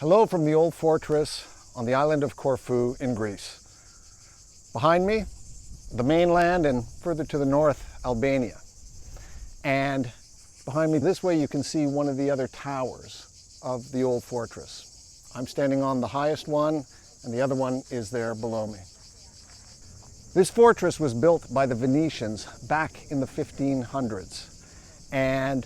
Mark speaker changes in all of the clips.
Speaker 1: Hello from the Old Fortress on the island of Corfu in Greece. Behind me, the mainland, and further to the north, Albania. And behind me this way you can see one of the other towers of the Old Fortress. I'm standing on the highest one, and the other one is there below me. This fortress was built by the Venetians back in the 1500s, and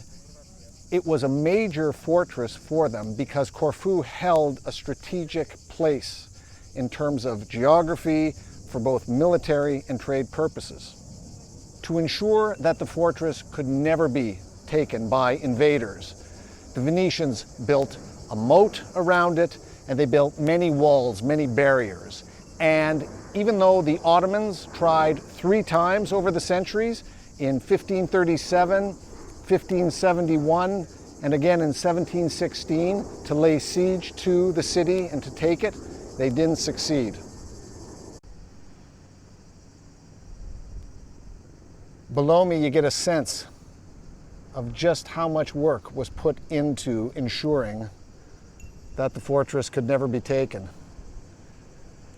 Speaker 1: it was a major fortress for them because Corfu held a strategic place in terms of geography for both military and trade purposes. To ensure that the fortress could never be taken by invaders, the Venetians built a moat around it, and they built many walls, many barriers. And even though the Ottomans tried 3 times over the centuries, in 1537, 1571, and again in 1716, to lay siege to the city and to take it, they didn't succeed. Below me you get a sense of just how much work was put into ensuring that the fortress could never be taken.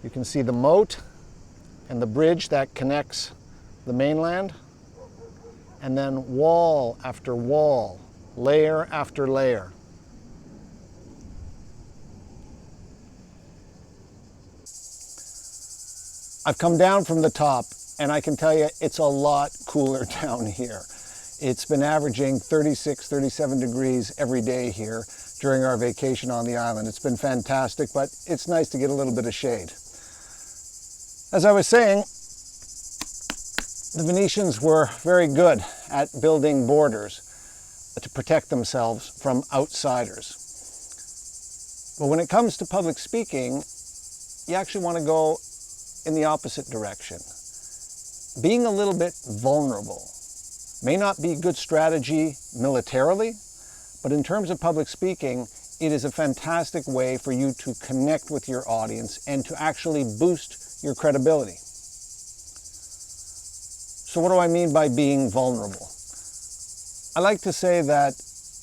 Speaker 1: You can see the moat and the bridge that connects the mainland, and then wall after wall, layer after layer. I've come down from the top, and I can tell you it's a lot cooler down here. It's been averaging 36, 37 degrees every day here during our vacation on the island. It's been fantastic, but it's nice to get a little bit of shade. As I was saying, the Venetians were very good at building borders to protect themselves from outsiders. But when it comes to public speaking, you actually want to go in the opposite direction. Being a little bit vulnerable may not be good strategy militarily, but in terms of public speaking, it is a fantastic way for you to connect with your audience and to actually boost your credibility. So what do I mean by being vulnerable? I like to say that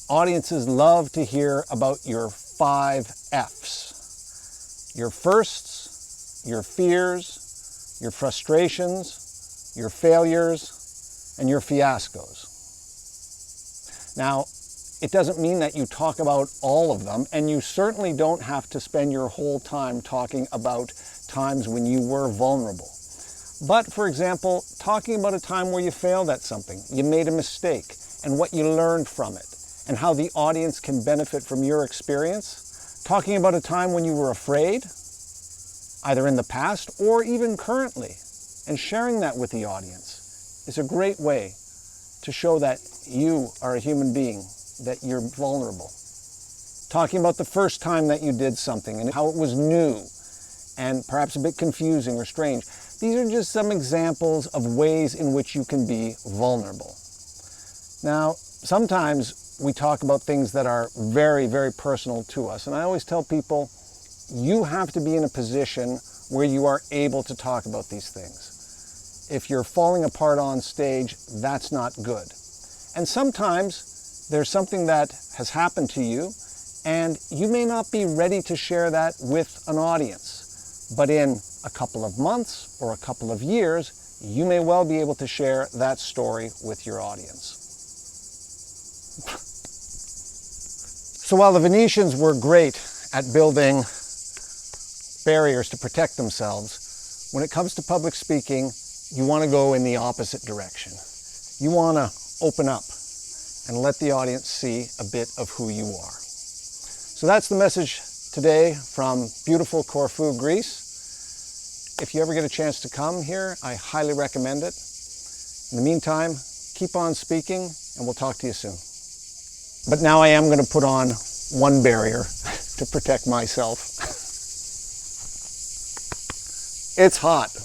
Speaker 1: audiences love to hear about your 5 F's. Your firsts, your fears, your frustrations, your failures, and your fiascos. Now, it doesn't mean that you talk about all of them, and you certainly don't have to spend your whole time talking about times when you were vulnerable. But, for example, talking about a time where you failed at something, you made a mistake, and what you learned from it, and how the audience can benefit from your experience. Talking about a time when you were afraid, either in the past or even currently, and sharing that with the audience is a great way to show that you are a human being, that you're vulnerable. Talking about the first time that you did something and how it was new and perhaps a bit confusing or strange. These are just some examples of ways in which you can be vulnerable. Now, sometimes we talk about things that are very, very personal to us, and I always tell people, you have to be in a position where you are able to talk about these things. If you're falling apart on stage, that's not good. And sometimes there's something that has happened to you, and you may not be ready to share that with an audience. But in a couple of months or a couple of years, you may well be able to share that story with your audience. So while the Venetians were great at building barriers to protect themselves, when it comes to public speaking, you want to go in the opposite direction. You want to open up and let the audience see a bit of who you are. So that's the message today from beautiful Corfu, Greece. If you ever get a chance to come here, I highly recommend it. In the meantime, keep on speaking, and we'll talk to you soon. But now I am going to put on one barrier to protect myself. It's hot.